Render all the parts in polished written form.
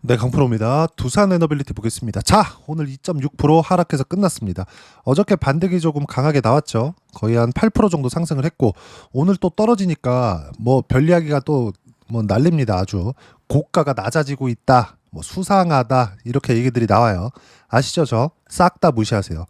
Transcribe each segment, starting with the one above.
네, 강프로입니다. 두산 에너빌리티 보겠습니다. 자, 오늘 2.6% 하락해서 끝났습니다. 어저께 반등이 조금 강하게 나왔죠. 거의 한 8% 정도 상승을 했고, 오늘 또 떨어지니까 뭐 별 이야기가 또 뭐 날립니다. 아주 고가가 낮아지고 있다, 뭐 수상하다 이렇게 얘기들이 나와요. 아시죠? 저 싹 다 무시하세요.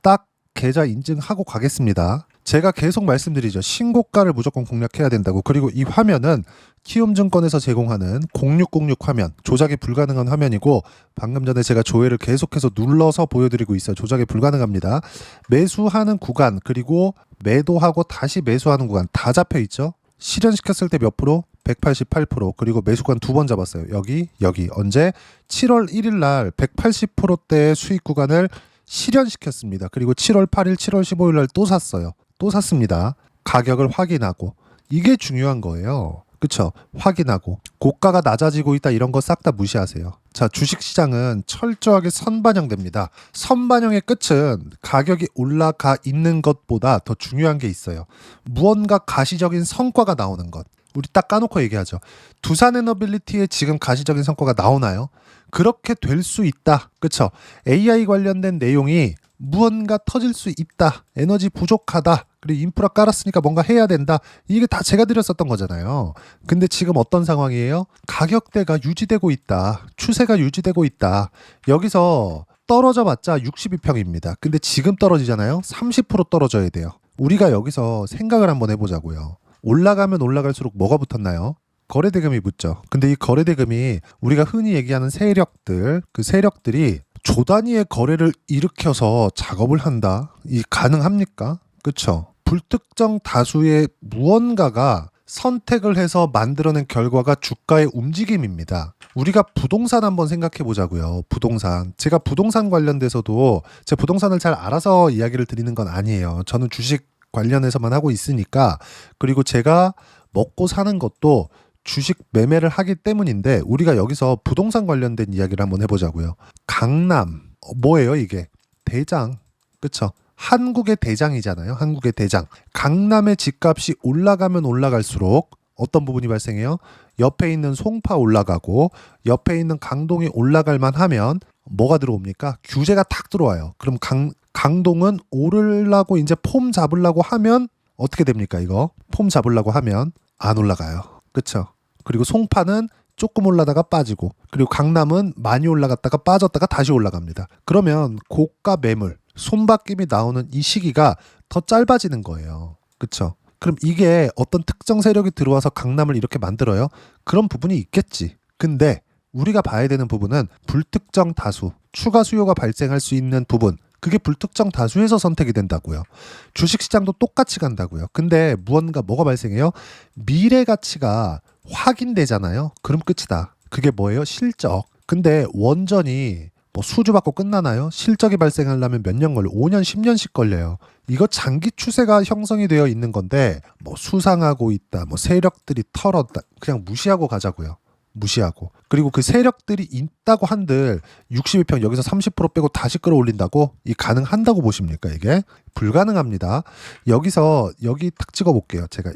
딱 계좌 인증하고 가겠습니다. 제가 계속 말씀드리죠. 신고가를 무조건 공략해야 된다고. 그리고 이 화면은 키움증권에서 제공하는 0606 화면, 조작이 불가능한 화면이고, 방금 전에 제가 조회를 계속해서 눌러서 보여드리고 있어요. 조작이 불가능합니다. 매수하는 구간, 그리고 매도하고 다시 매수하는 구간 다 잡혀 있죠. 실현시켰을 때 몇 프로? 188%. 그리고 매수구간 두 번 잡았어요. 여기 언제? 7월 1일 날 180%대의 수익 구간을 실현시켰습니다. 그리고 7월 8일, 7월 15일 날 또 샀어요. 또 샀습니다. 가격을 확인하고. 이게 중요한 거예요. 그쵸? 확인하고. 고가가 낮아지고 있다, 이런 거 싹 다 무시하세요. 자, 주식시장은 철저하게 선반영됩니다. 선반영의 끝은 가격이 올라가 있는 것보다 더 중요한 게 있어요. 무언가 가시적인 성과가 나오는 것. 우리 딱 까놓고 얘기하죠. 두산 에너빌리티에 지금 가시적인 성과가 나오나요? 그렇게 될 수 있다. 그쵸? AI 관련된 내용이 무언가 터질 수 있다. 에너지 부족하다. 그리고 인프라 깔았으니까 뭔가 해야 된다. 이게 다 제가 드렸었던 거잖아요. 근데 지금 어떤 상황이에요? 가격대가 유지되고 있다. 추세가 유지되고 있다. 여기서 떨어져 봤자 62평입니다. 근데 지금 떨어지잖아요. 30% 떨어져야 돼요. 우리가 여기서 생각을 한번 해보자고요. 올라가면 올라갈수록 뭐가 붙었나요? 거래대금이 붙죠. 근데 이 거래대금이 우리가 흔히 얘기하는 세력들, 그 세력들이 조 단위의 거래를 일으켜서 작업을 한다? 이 가능합니까? 그쵸? 불특정 다수의 무언가가 선택을 해서 만들어낸 결과가 주가의 움직임입니다. 우리가 부동산 한번 생각해 보자고요. 부동산. 제가 부동산 관련돼서도 제 부동산을 잘 알아서 이야기를 드리는 건 아니에요. 저는 주식 관련해서만 하고 있으니까. 그리고 제가 먹고 사는 것도 주식 매매를 하기 때문인데, 우리가 여기서 부동산 관련된 이야기를 한번 해보자고요. 강남, 뭐예요 이게? 대장, 그쵸? 한국의 대장이잖아요. 한국의 대장. 강남의 집값이 올라가면 올라갈수록 어떤 부분이 발생해요? 옆에 있는 송파 올라가고 옆에 있는 강동이 올라갈만 하면 뭐가 들어옵니까? 규제가 탁 들어와요. 그럼 강동은 오르려고 이제 폼 잡으려고 하면 어떻게 됩니까? 이거 폼 잡으려고 하면 안 올라가요. 그쵸? 그리고 송파는 조금 올라다가 빠지고, 그리고 강남은 많이 올라갔다가 빠졌다가 다시 올라갑니다. 그러면 고가 매물, 손바뀜이 나오는 이 시기가 더 짧아지는 거예요. 그쵸? 그럼 이게 어떤 특정 세력이 들어와서 강남을 이렇게 만들어요? 그런 부분이 있겠지. 근데 우리가 봐야 되는 부분은 불특정 다수, 추가 수요가 발생할 수 있는 부분, 그게 불특정 다수에서 선택이 된다고요. 주식시장도 똑같이 간다고요. 근데 뭐가 발생해요? 미래 가치가 확인되잖아요. 그럼 끝이다. 그게 뭐예요? 실적. 근데 원전이 뭐 수주받고 끝나나요? 실적이 발생하려면 몇 년 걸려? 5년, 10년씩 걸려요. 이거 장기 추세가 형성이 되어 있는 건데, 뭐 수상하고 있다, 뭐 세력들이 털었다, 그냥 무시하고 가자고요. 무시하고. 그리고 그 세력들이 있다고 한들 62평 여기서 30% 빼고 다시 끌어올린다고? 이 가능한다고 보십니까? 이게 불가능합니다. 여기서 여기 딱 찍어볼게요. 제가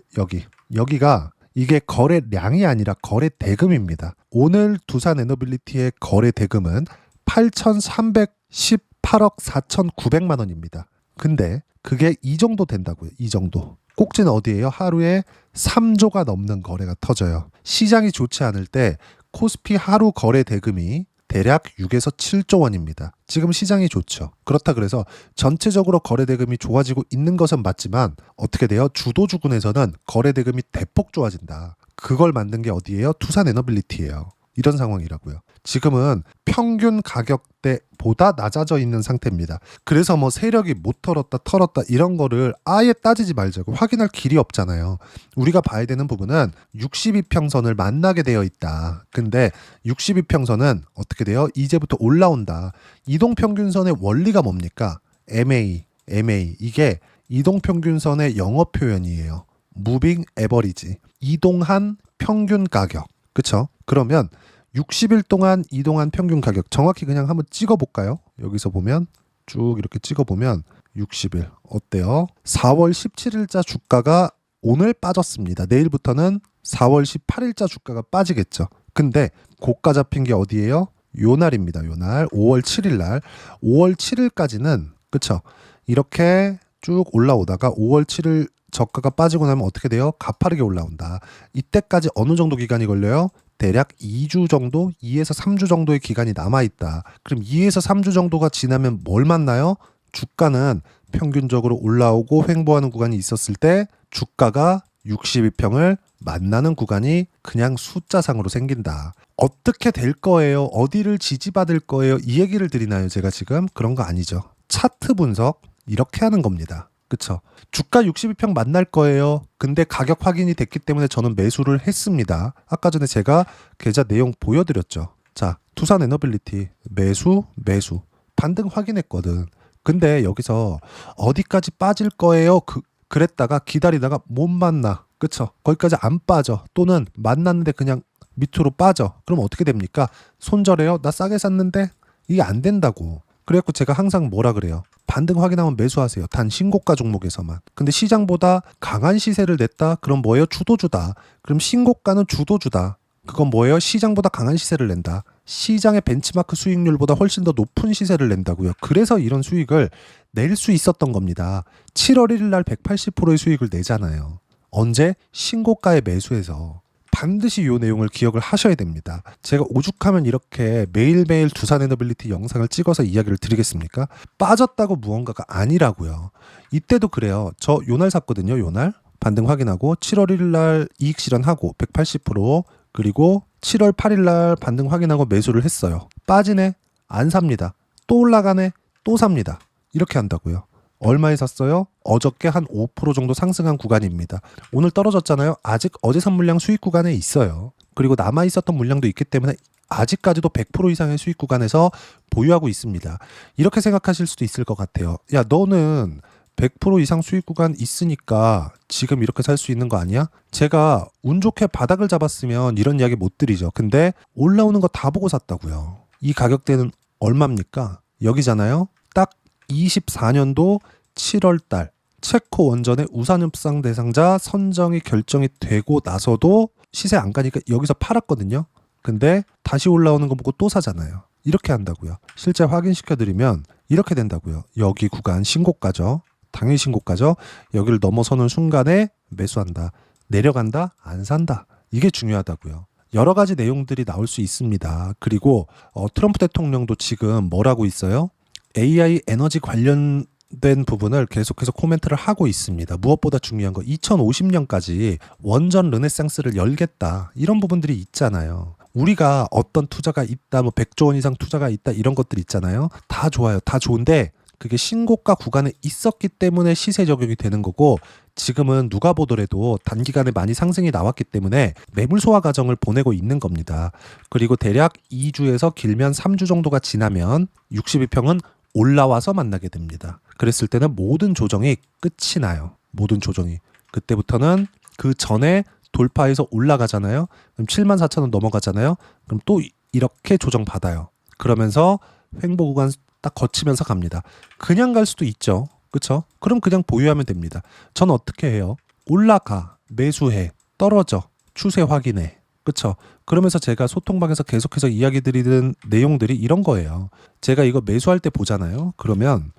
여기가 이게 거래량이 아니라 거래 대금입니다. 오늘 두산 에너빌리티의 거래 대금은 8,318억 4,900만 원입니다. 근데 그게 이 정도 된다고요. 이 정도. 꼭지는 어디예요? 하루에 3조가 넘는 거래가 터져요. 시장이 좋지 않을 때 코스피 하루 거래 대금이 대략 6에서 7조 원입니다. 지금 시장이 좋죠. 그렇다 그래서 전체적으로 거래 대금이 좋아지고 있는 것은 맞지만 어떻게 돼요? 주도주군에서는 거래 대금이 대폭 좋아진다. 그걸 만든 게 어디예요? 두산 에너빌리티예요. 이런 상황이라고요. 지금은 평균 가격대보다 낮아져 있는 상태입니다. 그래서 뭐 세력이 못 털었다 이런 거를 아예 따지지 말자고. 확인할 길이 없잖아요. 우리가 봐야 되는 부분은 62평선을 만나게 되어 있다. 근데 62평선은 어떻게 돼요? 이제부터 올라온다. 이동평균선의 원리가 뭡니까? MA. 이게 이동평균선의 영어 표현이에요. Moving Average. 이동한 평균 가격. 그쵸? 그러면 60일 동안 이동한 평균 가격 정확히 그냥 한번 찍어볼까요? 여기서 보면 쭉 이렇게 찍어보면 60일 어때요? 4월 17일자 주가가 오늘 빠졌습니다. 내일부터는 4월 18일자 주가가 빠지겠죠. 근데 고가 잡힌 게 어디예요? 요 날입니다. 요 날 5월 7일 날 5월 7일까지는 그쵸? 이렇게 쭉 올라오다가 5월 7일 저가가 빠지고 나면 어떻게 돼요? 가파르게 올라온다. 이때까지 어느 정도 기간이 걸려요? 대략 2주 정도, 2에서 3주 정도의 기간이 남아있다. 그럼 2에서 3주 정도가 지나면 뭘 만나요? 주가는 평균적으로 올라오고 횡보하는 구간이 있었을 때 주가가 62평을 만나는 구간이 그냥 숫자상으로 생긴다. 어떻게 될 거예요? 어디를 지지받을 거예요? 이 얘기를 드리나요? 제가 지금? 그런 거 아니죠. 차트 분석 이렇게 하는 겁니다. 그쵸? 주가 62평 만날 거예요. 근데 가격 확인이 됐기 때문에 저는 매수를 했습니다. 아까 전에 제가 계좌 내용 보여드렸죠. 자, 두산에너빌리티 매수 반등 확인했거든. 근데 여기서 어디까지 빠질 거예요? 그랬다가 기다리다가 못 만나. 그쵸? 거기까지 안 빠져. 또는 만났는데 그냥 밑으로 빠져. 그럼 어떻게 됩니까? 손절해요? 나 싸게 샀는데? 이게 안 된다고. 그래갖고 제가 항상 뭐라 그래요? 반등 확인하면 매수하세요. 단 신고가 종목에서만. 근데 시장보다 강한 시세를 냈다? 그럼 뭐예요? 주도주다. 그럼 신고가는 주도주다. 그건 뭐예요? 시장보다 강한 시세를 낸다. 시장의 벤치마크 수익률보다 훨씬 더 높은 시세를 낸다고요. 그래서 이런 수익을 낼 수 있었던 겁니다. 7월 1일 날 180%의 수익을 내잖아요. 언제? 신고가에 매수해서. 반드시 이 내용을 기억을 하셔야 됩니다. 제가 오죽하면 이렇게 매일매일 두산에너빌리티 영상을 찍어서 이야기를 드리겠습니까? 빠졌다고 무언가가 아니라고요. 이때도 그래요. 저 요날 샀거든요. 요날 반등 확인하고 7월 1일 날 이익 실현하고 180% 그리고 7월 8일 날 반등 확인하고 매수를 했어요. 빠지네? 안 삽니다. 또 올라가네? 또 삽니다. 이렇게 한다고요. 얼마에 샀어요? 어저께 한 5% 정도 상승한 구간입니다. 오늘 떨어졌잖아요. 아직 어제 산 물량 수익 구간에 있어요. 그리고 남아있었던 물량도 있기 때문에 아직까지도 100% 이상의 수익 구간에서 보유하고 있습니다. 이렇게 생각하실 수도 있을 것 같아요. 야, 너는 100% 이상 수익 구간 있으니까 지금 이렇게 살 수 있는 거 아니야? 제가 운 좋게 바닥을 잡았으면 이런 이야기 못 드리죠. 근데 올라오는 거 다 보고 샀다고요. 이 가격대는 얼마입니까? 여기잖아요. 딱 24년도 7월 달 체코 원전의 우산협상 대상자 선정이 결정이 되고 나서도 시세 안 가니까 여기서 팔았거든요. 근데 다시 올라오는 거 보고 또 사잖아요. 이렇게 한다고요. 실제 확인시켜드리면 이렇게 된다고요. 여기 구간 신고가죠. 당일 신고가죠. 여기를 넘어서는 순간에 매수한다. 내려간다. 안 산다. 이게 중요하다고요. 여러 가지 내용들이 나올 수 있습니다. 그리고 트럼프 대통령도 지금 뭐라고 있어요? AI 에너지 관련된 부분을 계속해서 코멘트를 하고 있습니다. 무엇보다 중요한 거 2050년까지 원전 르네상스를 열겠다. 이런 부분들이 있잖아요. 우리가 어떤 투자가 있다, 뭐 100조 원 이상 투자가 있다 이런 것들 있잖아요. 다 좋아요. 다 좋은데 그게 신고가 구간에 있었기 때문에 시세 적용이 되는 거고 지금은 누가 보더라도 단기간에 많이 상승이 나왔기 때문에 매물 소화 과정을 보내고 있는 겁니다. 그리고 대략 2주에서 길면 3주 정도가 지나면 62평은 올라와서 만나게 됩니다. 그랬을 때는 모든 조정이 끝이 나요. 모든 조정이. 그때부터는 그 전에 돌파해서 올라가잖아요. 그럼 74,000원 넘어가잖아요. 그럼 또 이렇게 조정 받아요. 그러면서 횡보 구간 딱 거치면서 갑니다. 그냥 갈 수도 있죠. 그렇죠? 그럼 그냥 보유하면 됩니다. 전 어떻게 해요? 올라가, 매수해, 떨어져, 추세 확인해. 그렇죠? 그러면서 제가 소통방에서 계속해서 이야기 드리는 내용들이 이런 거예요. 제가 이거 매수할 때 보잖아요. 그러면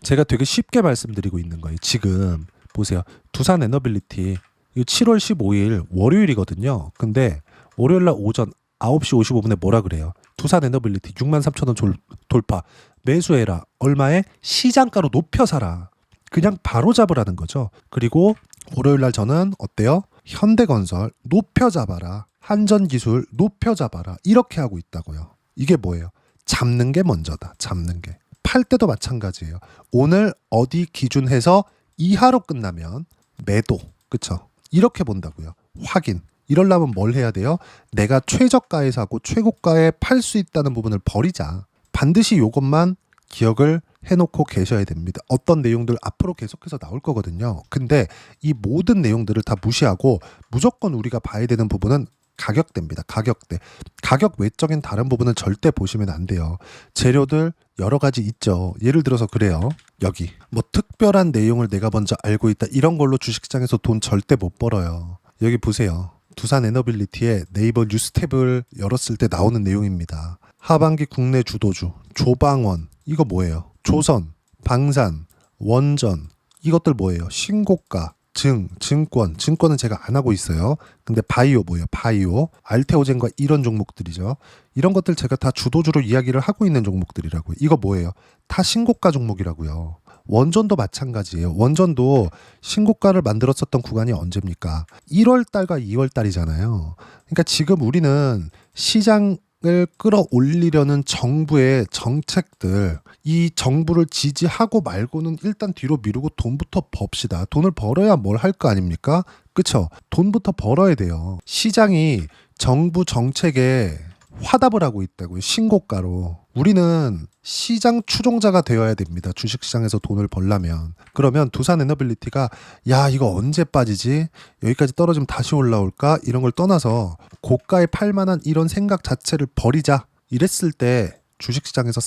제가 되게 쉽게 말씀드리고 있는 거예요. 지금 보세요. 두산에너빌리티 이거 7월 15일 월요일이거든요. 근데 월요일 날 오전 9시 55분에 뭐라 그래요? 두산에너빌리티 63,000원 돌파. 매수해라. 얼마에? 시장가로 높여 사라. 그냥 바로 잡으라는 거죠. 그리고 월요일 날 저는 어때요? 현대건설 높여 잡아라. 한전기술 높여 잡아라. 이렇게 하고 있다고요. 이게 뭐예요? 잡는 게 먼저다. 잡는 게. 팔 때도 마찬가지예요. 오늘 어디 기준해서 이하로 끝나면 매도. 그쵸? 이렇게 본다고요. 확인. 이러려면 뭘 해야 돼요? 내가 최저가에 사고 최고가에 팔 수 있다는 부분을 버리자. 반드시 이것만 기억을 해놓고 계셔야 됩니다. 어떤 내용들 앞으로 계속해서 나올 거거든요. 근데 이 모든 내용들을 다 무시하고 무조건 우리가 봐야 되는 부분은 가격대입니다. 가격대. 가격 외적인 다른 부분은 절대 보시면 안 돼요. 재료들 여러 가지 있죠. 예를 들어서 그래요. 여기 뭐 특별한 내용을 내가 먼저 알고 있다. 이런 걸로 주식시장에서 돈 절대 못 벌어요. 여기 보세요. 두산 에너빌리티의 네이버 뉴스 탭을 열었을 때 나오는 내용입니다. 하반기 국내 주도주, 조방원, 이거 뭐예요? 조선, 방산, 원전, 이것들 뭐예요? 신고가, 증권은 제가 안 하고 있어요. 근데 바이오 뭐예요? 바이오, 알테오젠과 이런 종목들이죠. 이런 것들 제가 다 주도주로 이야기를 하고 있는 종목들이라고요. 이거 뭐예요? 다 신고가 종목이라고요. 원전도 마찬가지예요. 원전도 신고가를 만들었었던 구간이 언제입니까? 1월 달과 2월 달이잖아요. 그러니까 지금 우리는 시장을 끌어올리려는 정부의 정책들, 이 정부를 지지하고 말고는 일단 뒤로 미루고 돈부터 법시다. 돈을 벌어야 뭘 할 거 아닙니까? 그쵸? 돈부터 벌어야 돼요. 시장이 정부 정책에 화답을 하고 있다고요. 신고가로. 우리는 시장 추종자가 되어야 됩니다. 주식시장에서 돈을 벌려면. 그러면 두산 에너빌리티가 야 이거 언제 빠지지? 여기까지 떨어지면 다시 올라올까? 이런 걸 떠나서 고가에 팔만한 이런 생각 자체를 버리자. 이랬을 때 주식시장에서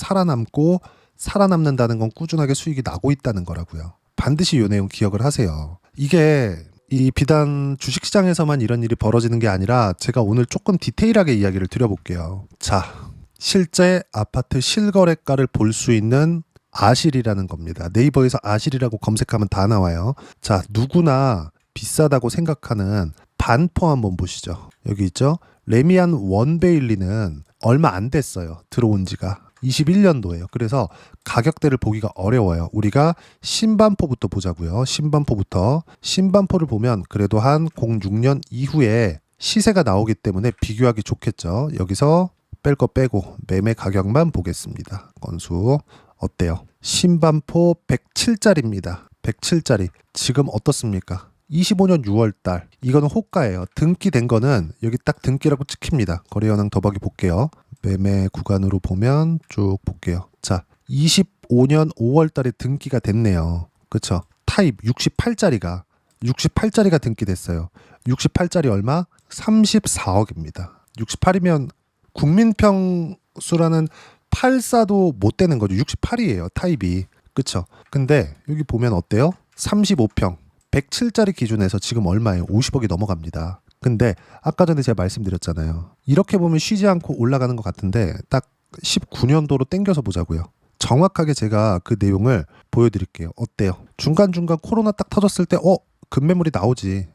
살아남는다는 건 꾸준하게 수익이 나고 있다는 거라고요. 반드시 이 내용 기억을 하세요. 이게 이 비단 주식시장에서만 이런 일이 벌어지는 게 아니라 제가 오늘 조금 디테일하게 이야기를 드려볼게요. 자, 실제 아파트 실거래가를 볼 수 있는 아실이라는 겁니다. 네이버에서 아실이라고 검색하면 다 나와요. 자, 누구나 비싸다고 생각하는 반포 한번 보시죠. 여기 있죠. 레미안 원베일리는 얼마 안 됐어요. 들어온 지가. 21년도예요. 그래서 가격대를 보기가 어려워요. 우리가 신반포부터 보자고요. 신반포를 보면 그래도 한 06년 이후에 시세가 나오기 때문에 비교하기 좋겠죠. 여기서 뺄 거 빼고 매매 가격만 보겠습니다. 건수 어때요? 신반포 107짜리입니다. 107짜리. 지금 어떻습니까? 25년 6월달. 이거는 호가예요. 등기된 거는 여기 딱 등기라고 찍힙니다. 거래 현황 더보기 볼게요. 매매 구간으로 보면 쭉 볼게요. 자, 25년 5월달에 등기가 됐네요. 그쵸? 타입 68짜리가 등기됐어요. 68짜리 얼마? 34억입니다. 68이면 국민평수라는 84도 못 되는 거죠. 68이에요. 타입이. 그쵸? 근데 여기 보면 어때요? 35평. 107짜리 기준에서 지금 얼마예요? 50억이 넘어갑니다. 근데 아까 전에 제가 말씀드렸잖아요. 이렇게 보면 쉬지 않고 올라가는 것 같은데 딱 19년도로 땡겨서 보자고요. 정확하게 제가 그 내용을 보여드릴게요. 어때요? 중간중간 코로나 딱 터졌을 때 급매물이 나오지.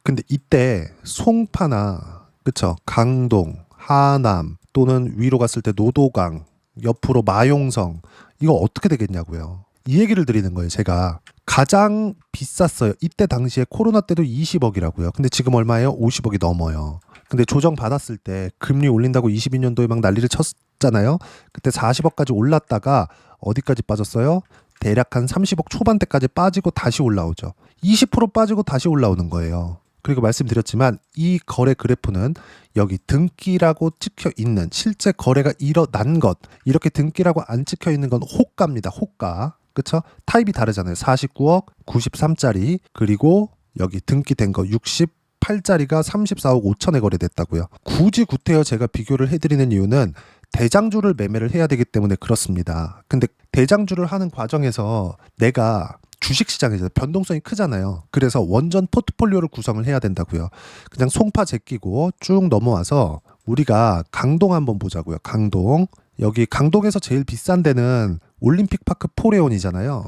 근데 이때 송파나 그쵸? 강동, 하남 또는 위로 갔을 때 노도강, 옆으로 마용성 이거 어떻게 되겠냐고요. 이 얘기를 드리는 거예요. 제가 가장 비쌌어요. 이때 당시에 코로나 때도 20억이라고요. 근데 지금 얼마예요? 50억이 넘어요. 근데 조정 받았을 때 금리 올린다고 22년도에 막 난리를 쳤잖아요. 그때 40억까지 올랐다가 어디까지 빠졌어요? 대략 한 30억 초반대까지 빠지고 다시 올라오죠. 20% 빠지고 다시 올라오는 거예요. 그리고 말씀드렸지만 이 거래 그래프는 여기 등기라고 찍혀 있는 실제 거래가 일어난 것, 이렇게 등기라고 안 찍혀 있는 건 호가입니다. 호가. 그쵸? 타입이 다르잖아요. 49억, 93짜리, 그리고 여기 등기된 거 68짜리가 34억 5천에 거래됐다고요. 굳이 구태여 제가 비교를 해드리는 이유는 대장주를 매매를 해야 되기 때문에 그렇습니다. 근데 대장주를 하는 과정에서 내가 주식시장에서 변동성이 크잖아요. 그래서 원전 포트폴리오를 구성을 해야 된다고요. 그냥 송파 제끼고 쭉 넘어와서 우리가 강동 한번 보자고요. 강동. 여기 강동에서 제일 비싼 데는 올림픽파크 포레온이잖아요.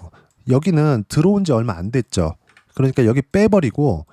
여기는 들어온 지 얼마 안 됐죠. 그러니까 여기 빼버리고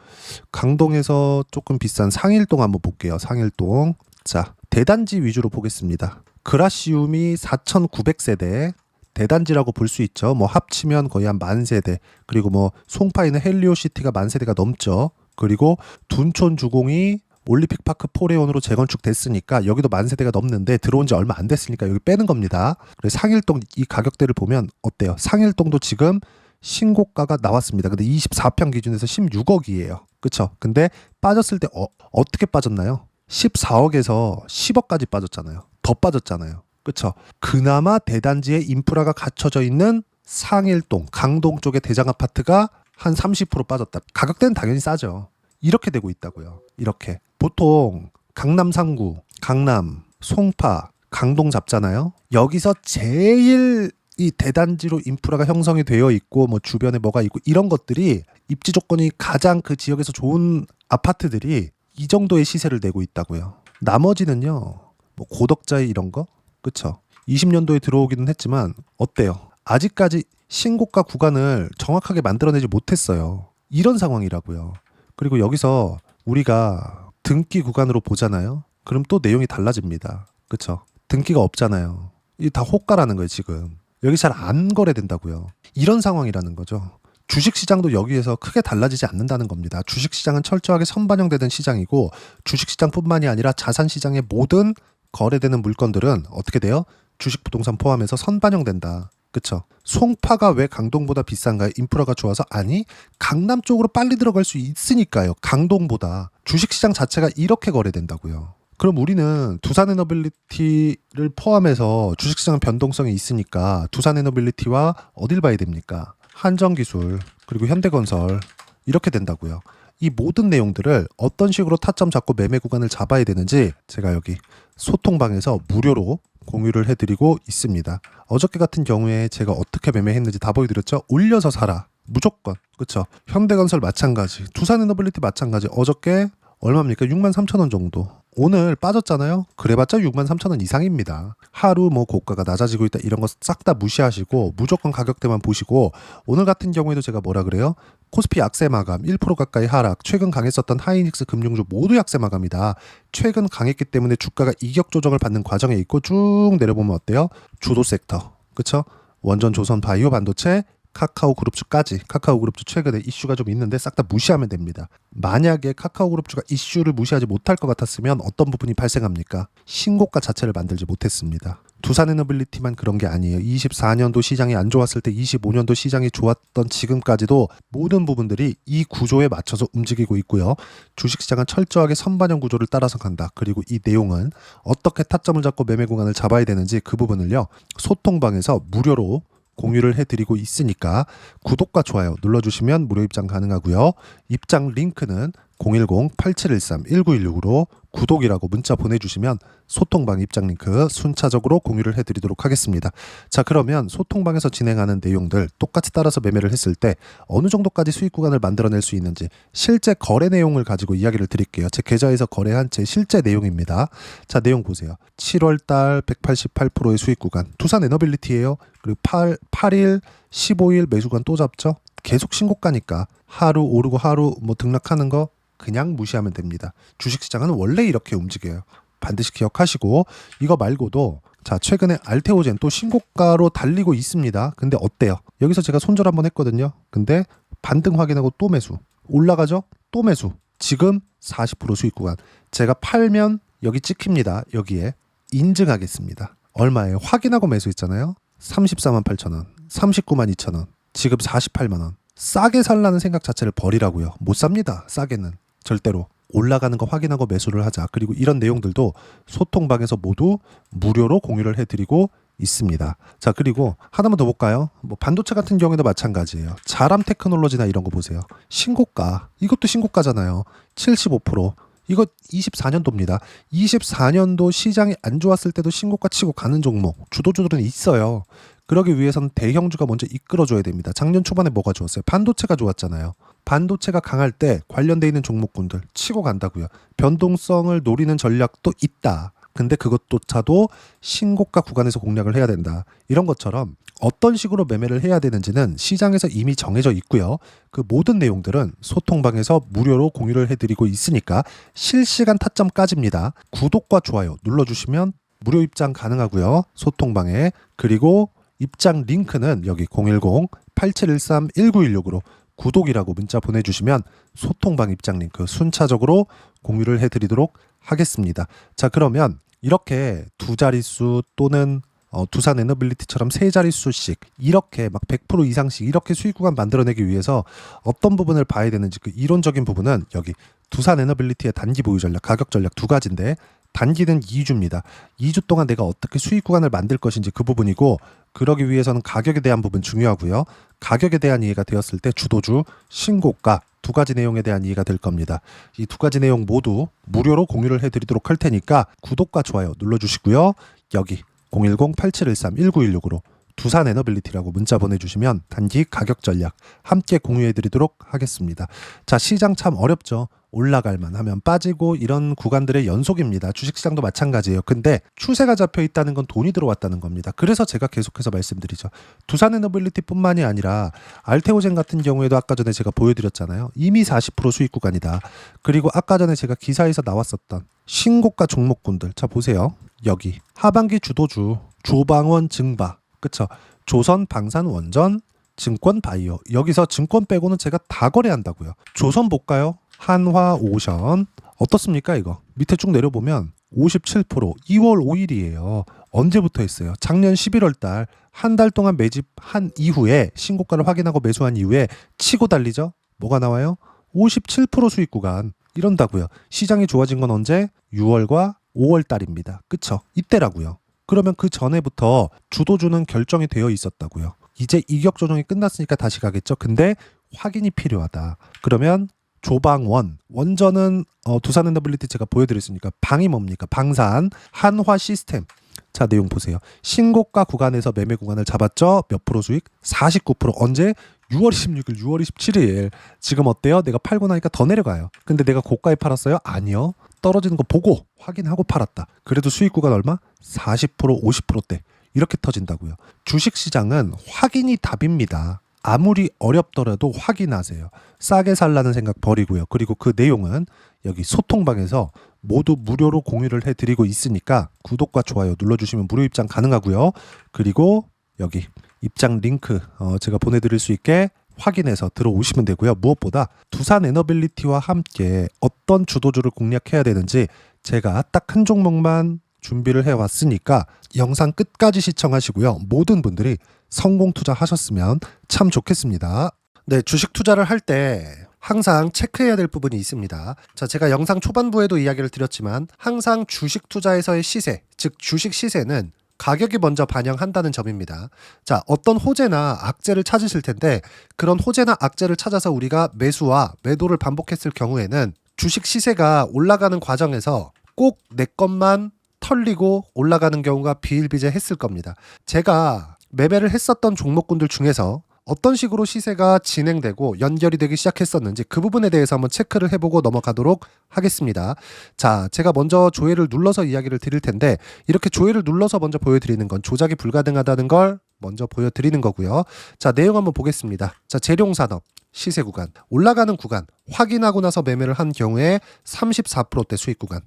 강동에서 조금 비싼 상일동 한번 볼게요. 상일동. 자, 대단지 위주로 보겠습니다. 그라시움이 4,900세대. 대단지라고 볼 수 있죠. 뭐 합치면 거의 한 10,000세대. 그리고 뭐 송파에 있는 헬리오시티가 10,000세대가 넘죠. 그리고 둔촌 주공이 올림픽파크 포레온으로 재건축 됐으니까 여기도 10,000세대가 넘는데 들어온 지 얼마 안 됐으니까 여기 빼는 겁니다. 그래서 상일동 이 가격대를 보면 어때요? 상일동도 지금 신고가가 나왔습니다. 근데 24평 기준에서 16억이에요. 그쵸? 근데 빠졌을 때 어떻게 빠졌나요? 14억에서 10억까지 빠졌잖아요. 더 빠졌잖아요. 그쵸? 그나마 대단지에 인프라가 갖춰져 있는 상일동, 강동 쪽의 대장 아파트가 한 30% 빠졌다. 가격대는 당연히 싸죠. 이렇게 되고 있다고요. 이렇게. 보통 강남 3구, 강남, 송파, 강동 잡잖아요. 여기서 제일 이 대단지로 인프라가 형성이 되어 있고 뭐 주변에 뭐가 있고 이런 것들이 입지 조건이 가장 그 지역에서 좋은 아파트들이 이 정도의 시세를 내고 있다고요. 나머지는요, 뭐 고덕자의 이런 거, 그쵸? 20년도에 들어오기는 했지만 어때요? 아직까지 신고가 구간을 정확하게 만들어내지 못했어요. 이런 상황이라고요. 그리고 여기서 우리가 등기 구간으로 보잖아요. 그럼 또 내용이 달라집니다. 그쵸? 등기가 없잖아요. 이게 다 호가라는 거예요, 지금. 여기 잘 안 거래된다고요. 이런 상황이라는 거죠. 주식시장도 여기에서 크게 달라지지 않는다는 겁니다. 주식시장은 철저하게 선반영되는 시장이고 주식시장뿐만이 아니라 자산시장의 모든 거래되는 물건들은 어떻게 돼요? 주식, 부동산 포함해서 선반영된다. 그쵸? 송파가 왜 강동보다 비싼가요? 인프라가 좋아서? 아니, 강남 쪽으로 빨리 들어갈 수 있으니까요. 강동보다. 주식시장 자체가 이렇게 거래된다고요. 그럼 우리는 두산에너빌리티를 포함해서 주식시장 변동성이 있으니까 두산에너빌리티와 어딜 봐야 됩니까? 한정기술, 그리고 현대건설 이렇게 된다고요. 이 모든 내용들을 어떤 식으로 타점 잡고 매매 구간을 잡아야 되는지 제가 여기 소통방에서 무료로 공유를 해드리고 있습니다. 어저께 같은 경우에 제가 어떻게 매매했는지 다 보여드렸죠? 올려서 사라. 무조건. 그쵸? 현대건설 마찬가지. 두산에너빌리티 마찬가지. 어저께 얼마입니까? 63,000원 정도. 오늘 빠졌잖아요. 그래봤자 63,000원 이상입니다. 하루 뭐 고가가 낮아지고 있다 이런 거 싹 다 무시하시고 무조건 가격대만 보시고 오늘 같은 경우에도 제가 뭐라 그래요? 코스피 약세 마감 1% 가까이 하락. 최근 강했었던 하이닉스 금융주 모두 약세 마감이다. 최근 강했기 때문에 주가가 이격 조정을 받는 과정에 있고 쭉 내려보면 어때요? 주도 섹터. 그쵸? 원전, 조선, 바이오, 반도체, 카카오그룹주까지. 카카오그룹주 최근에 이슈가 좀 있는데 싹 다 무시하면 됩니다. 만약에 카카오그룹주가 이슈를 무시하지 못할 것 같았으면 어떤 부분이 발생합니까? 신고가 자체를 만들지 못했습니다. 두산에너빌리티만 그런 게 아니에요. 24년도 시장이 안 좋았을 때 25년도 시장이 좋았던 지금까지도 모든 부분들이 이 구조에 맞춰서 움직이고 있고요. 주식시장은 철저하게 선반영 구조를 따라서 간다. 그리고 이 내용은 어떻게 타점을 잡고 매매 구간을 잡아야 되는지 그 부분을요. 소통방에서 무료로 공유를 해드리고 있으니까 구독과 좋아요 눌러주시면 무료 입장 가능하고요. 입장 링크는 010-8713-1916으로 구독이라고 문자 보내주시면 소통방 입장 링크 순차적으로 공유를 해드리도록 하겠습니다. 자, 그러면 소통방에서 진행하는 내용들 똑같이 따라서 매매를 했을 때 어느 정도까지 수익 구간을 만들어낼 수 있는지 실제 거래 내용을 가지고 이야기를 드릴게요. 제 계좌에서 거래한 제 실제 내용입니다. 자, 내용 보세요. 7월달 188%의 수익 구간 두산에너빌리티예요. 그리고 8일 15일 매수간 또 잡죠. 계속 신고가니까 하루 오르고 하루 뭐 등락하는 거 그냥 무시하면 됩니다. 주식시장은 원래 이렇게 움직여요. 반드시 기억하시고 이거 말고도 자, 최근에 알테오젠 또 신고가로 달리고 있습니다. 근데 어때요? 여기서 제가 손절 한번 했거든요. 근데 반등 확인하고 또 매수. 올라가죠? 또 매수. 지금 40% 수익 구간. 제가 팔면 여기 찍힙니다. 여기에 인증하겠습니다. 얼마예요? 확인하고 매수했잖아요. 348,000원, 392,000원, 지금 48만원. 싸게 살라는 생각 자체를 버리라고요. 못 삽니다. 싸게는. 절대로. 올라가는 거 확인하고 매수를 하자. 그리고 이런 내용들도 소통방에서 모두 무료로 공유를 해드리고 있습니다. 자, 그리고 하나만 더 볼까요? 뭐 반도체 같은 경우에도 마찬가지예요. 자람 테크놀로지나 이런 거 보세요. 신고가. 이것도 신고가잖아요. 75%. 이거 24년도입니다. 24년도 시장이 안 좋았을 때도 신고가 치고 가는 종목, 주도주들은 있어요. 그러기 위해서는 대형주가 먼저 이끌어줘야 됩니다. 작년 초반에 뭐가 좋았어요? 반도체가 좋았잖아요. 반도체가 강할 때 관련돼 있는 종목군들 치고 간다고요. 변동성을 노리는 전략도 있다. 근데 그것조차도 신고가 구간에서 공략을 해야 된다. 이런 것처럼 어떤 식으로 매매를 해야 되는지는 시장에서 이미 정해져 있고요. 그 모든 내용들은 소통방에서 무료로 공유를 해드리고 있으니까 실시간 타점까지입니다. 구독과 좋아요 눌러주시면 무료 입장 가능하고요. 소통방에. 그리고 입장 링크는 여기 010-8713-1916으로 구독이라고 문자 보내주시면 소통방 입장 링크 순차적으로 공유를 해드리도록 하겠습니다. 자, 그러면 이렇게 두 자릿수 또는 두산에너빌리티처럼 세 자릿수씩 이렇게 막 100% 이상씩 이렇게 수익 구간 만들어내기 위해서 어떤 부분을 봐야 되는지 그 이론적인 부분은 여기 두산에너빌리티의 단기 보유 전략, 가격 전략 두 가지인데 단기는 2주입니다. 2주 동안 내가 어떻게 수익 구간을 만들 것인지 그 부분이고 그러기 위해서는 가격에 대한 부분 중요하고요. 가격에 대한 이해가 되었을 때 주도주, 신고가 두 가지 내용에 대한 이해가 될 겁니다. 이 두 가지 내용 모두 무료로 공유를 해드리도록 할 테니까 구독과 좋아요 눌러주시고요. 여기 010-8713-1916으로 두산에너빌리티라고 문자 보내주시면 단기 가격 전략 함께 공유해드리도록 하겠습니다. 자, 시장 참 어렵죠. 올라갈만 하면 빠지고 이런 구간들의 연속입니다. 주식시장도 마찬가지예요. 근데 추세가 잡혀 있다는 건 돈이 들어왔다는 겁니다. 그래서 제가 계속해서 말씀드리죠. 두산에너빌리티뿐만이 아니라 알테오젠 같은 경우에도 아까 전에 제가 보여드렸잖아요. 이미 40% 수익 구간이다. 그리고 아까 전에 제가 기사에서 나왔었던 신고가 종목군들. 자 보세요. 여기 하반기 주도주 조방원 증바. 그쵸? 조선 방산원전 증권 바이오. 여기서 증권 빼고는 제가 다 거래한다고요. 조선 볼까요? 한화오션 어떻습니까 이거? 밑에 쭉 내려보면 57% 2월 5일이에요. 언제부터 했어요? 작년 11월 달 한 달 동안 매집한 이후에 신고가를 확인하고 매수한 이후에 치고 달리죠? 뭐가 나와요? 57% 수익 구간. 이런다고요. 시장이 좋아진 건 언제? 6월과 5월 달입니다. 그쵸? 이때라고요. 그러면 그 전에부터 주도주는 결정이 되어 있었다고요. 이제 이격 조정이 끝났으니까 다시 가겠죠. 근데 확인이 필요하다. 그러면 조방원 원전은 두산에너빌리티 제가 보여드렸으니까 방이 뭡니까? 방산 한화 시스템. 자 내용 보세요. 신고가 구간에서 매매 구간을 잡았죠. 몇 프로 수익? 49%. 언제? 6월 26일, 6월 27일. 지금 어때요? 내가 팔고 나니까 더 내려가요. 근데 내가 고가에 팔았어요? 아니요. 떨어지는 거 보고 확인하고 팔았다. 그래도 수익 구간 얼마? 40%, 50%대. 이렇게 터진다고요. 주식시장은 확인이 답입니다. 아무리 어렵더라도 확인하세요. 싸게 살라는 생각 버리고요. 그리고 그 내용은 여기 소통방에서 모두 무료로 공유를 해드리고 있으니까 구독과 좋아요 눌러주시면 무료 입장 가능하고요. 그리고 여기 입장 링크 제가 보내드릴 수 있게 확인해서 들어오시면 되고요. 무엇보다 두산에너빌리티와 함께 어떤 주도주를 공략해야 되는지 제가 딱 한 종목만 준비를 해왔으니까 영상 끝까지 시청하시고요. 모든 분들이 성공 투자하셨으면 참 좋겠습니다. 네, 주식 투자를 할 때 항상 체크해야 될 부분이 있습니다. 자, 제가 영상 초반부에도 이야기를 드렸지만 항상 주식 투자에서의 시세, 즉 주식 시세는 가격이 먼저 반영한다는 점입니다. 자, 어떤 호재나 악재를 찾으실 텐데 그런 호재나 악재를 찾아서 우리가 매수와 매도를 반복했을 경우에는 주식 시세가 올라가는 과정에서 꼭 내 것만 털리고 올라가는 경우가 비일비재했을 겁니다. 제가 매매를 했었던 종목군들 중에서 어떤 식으로 시세가 진행되고 연결이 되기 시작했었는지 그 부분에 대해서 한번 체크를 해보고 넘어가도록 하겠습니다. 자, 제가 먼저 조회를 눌러서 이야기를 드릴 텐데 이렇게 조회를 눌러서 먼저 보여드리는 건 조작이 불가능하다는 걸 먼저 보여드리는 거고요. 자, 내용 한번 보겠습니다. 자, 재룡산업 시세 구간 올라가는 구간 확인하고 나서 매매를 한 경우에 34%대 수익 구간.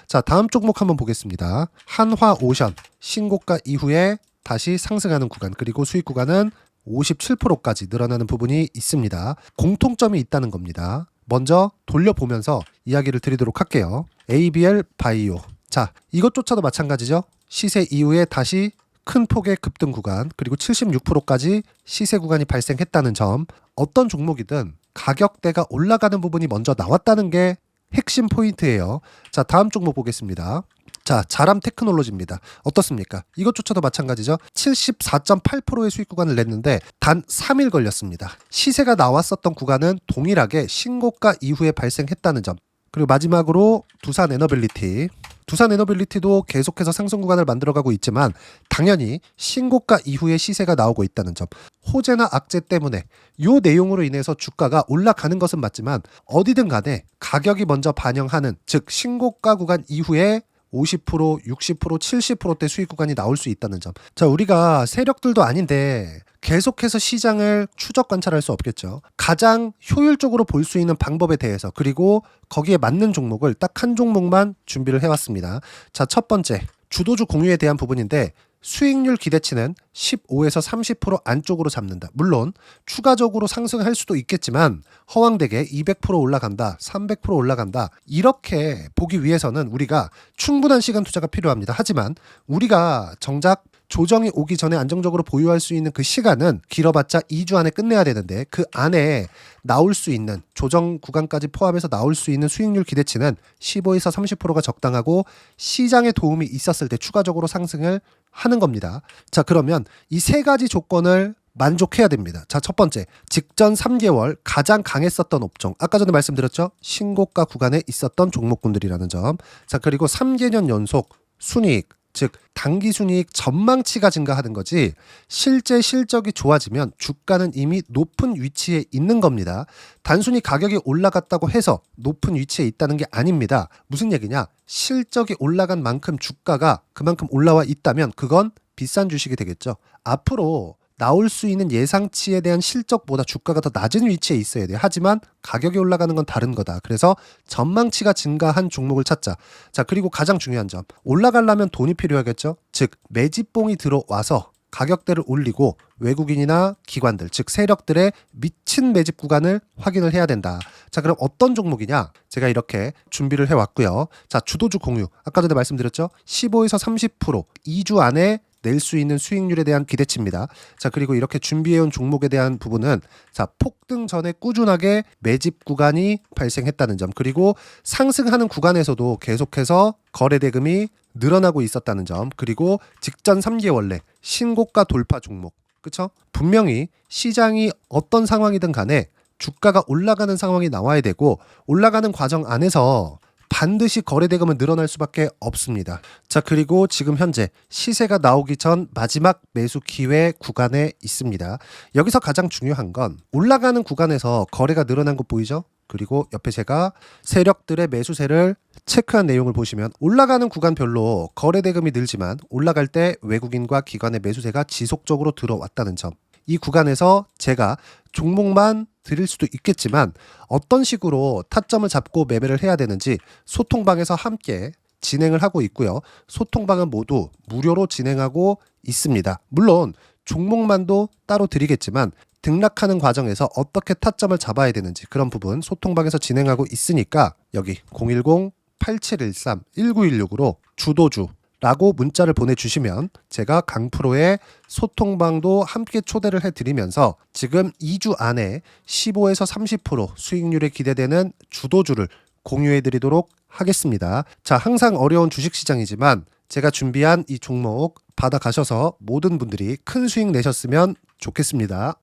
자, 다음 종목 한번 보겠습니다. 한화오션 신고가 이후에 다시 상승하는 구간 그리고 수익 구간은 57%까지 늘어나는 부분이 있습니다. 공통점이 있다는 겁니다. 먼저 돌려보면서 이야기를 드리도록 할게요. ABL 바이오. 자, 이것조차도 마찬가지죠. 시세 이후에 다시 큰 폭의 급등 구간 그리고 76%까지 시세 구간이 발생했다는 점. 어떤 종목이든 가격대가 올라가는 부분이 먼저 나왔다는 게 핵심 포인트예요. 자, 다음 종목 보겠습니다. 자, 자람 테크놀로지입니다. 어떻습니까? 이것조차도 마찬가지죠. 74.8%의 수익 구간을 냈는데 단 3일 걸렸습니다. 시세가 나왔었던 구간은 동일하게 신고가 이후에 발생했다는 점. 그리고 마지막으로 두산에너빌리티. 두산에너빌리티도 계속해서 상승 구간을 만들어가고 있지만 당연히 신고가 이후에 시세가 나오고 있다는 점. 호재나 악재 때문에 이 내용으로 인해서 주가가 올라가는 것은 맞지만 어디든 간에 가격이 먼저 반영하는 즉 신고가 구간 이후에 50%, 60%, 70%대 수익 구간이 나올 수 있다는 점. 자, 우리가 세력들도 아닌데 계속해서 시장을 추적 관찰할 수 없겠죠. 가장 효율적으로 볼 수 있는 방법에 대해서 그리고 거기에 맞는 종목을 딱 한 종목만 준비를 해왔습니다. 자, 첫 번째 주도주 공유에 대한 부분인데 수익률 기대치는 15에서 30% 안쪽으로 잡는다. 물론 추가적으로 상승할 수도 있겠지만 허황되게 200% 올라간다, 300% 올라간다. 이렇게 보기 위해서는 우리가 충분한 시간 투자가 필요합니다. 하지만 우리가 정작 조정이 오기 전에 안정적으로 보유할 수 있는 그 시간은 길어봤자 2주 안에 끝내야 되는데 그 안에 나올 수 있는 조정 구간까지 포함해서 나올 수 있는 수익률 기대치는 15에서 30%가 적당하고 시장에 도움이 있었을 때 추가적으로 상승을 하는 겁니다. 자, 그러면 이 세 가지 조건을 만족해야 됩니다. 자, 첫 번째, 직전 3개월 가장 강했었던 업종. 아까 전에 말씀드렸죠? 신고가 구간에 있었던 종목군들이라는 점. 자, 그리고 3개년 연속 순이익, 즉 당기순이익 전망치가 증가하는 거지 실제 실적이 좋아지면 주가는 이미 높은 위치에 있는 겁니다. 단순히 가격이 올라갔다고 해서 높은 위치에 있다는 게 아닙니다. 무슨 얘기냐? 실적이 올라간 만큼 주가가 그만큼 올라와 있다면 그건 비싼 주식이 되겠죠. 앞으로 나올 수 있는 예상치에 대한 실적보다 주가가 더 낮은 위치에 있어야 돼요. 하지만 가격이 올라가는 건 다른 거다. 그래서 전망치가 증가한 종목을 찾자. 자, 그리고 가장 중요한 점. 올라가려면 돈이 필요하겠죠. 즉 매집봉이 들어와서 가격대를 올리고 외국인이나 기관들, 즉 세력들의 미친 매집 구간을 확인을 해야 된다. 자, 그럼 어떤 종목이냐? 제가 이렇게 준비를 해왔고요. 자, 주도주 공유. 아까 전에 말씀드렸죠. 15에서 30% 2주 안에 낼 수 있는 수익률에 대한 기대치입니다. 자, 그리고 이렇게 준비해온 종목에 대한 부분은 자, 폭등 전에 꾸준하게 매집 구간이 발생했다는 점, 그리고 상승하는 구간에서도 계속해서 거래 대금이 늘어나고 있었다는 점, 그리고 직전 3개월 내 신고가 돌파 종목. 그쵸? 분명히 시장이 어떤 상황이든 간에 주가가 올라가는 상황이 나와야 되고 올라가는 과정 안에서 반드시 거래 대금은 늘어날 수밖에 없습니다. 자, 그리고 지금 현재 시세가 나오기 전 마지막 매수 기회 구간에 있습니다. 여기서 가장 중요한 건 올라가는 구간에서 거래가 늘어난 거 보이죠? 그리고 옆에 제가 세력들의 매수세를 체크한 내용을 보시면 올라가는 구간별로 거래 대금이 늘지만 올라갈 때 외국인과 기관의 매수세가 지속적으로 들어왔다는 점. 이 구간에서 제가 종목만 드릴 수도 있겠지만 어떤 식으로 타점을 잡고 매매를 해야 되는지 소통방에서 함께 진행을 하고 있고요. 소통방은 모두 무료로 진행하고 있습니다. 물론 종목만도 따로 드리겠지만 등락하는 과정에서 어떻게 타점을 잡아야 되는지 그런 부분 소통방에서 진행하고 있으니까 여기 010-8713-1916으로 주도주 라고 문자를 보내주시면 제가 강프로의 소통방도 함께 초대를 해드리면서 지금 2주 안에 15에서 30% 수익률이 기대되는 주도주를 공유해드리도록 하겠습니다. 자, 항상 어려운 주식시장이지만 제가 준비한 이 종목 받아가셔서 모든 분들이 큰 수익 내셨으면 좋겠습니다.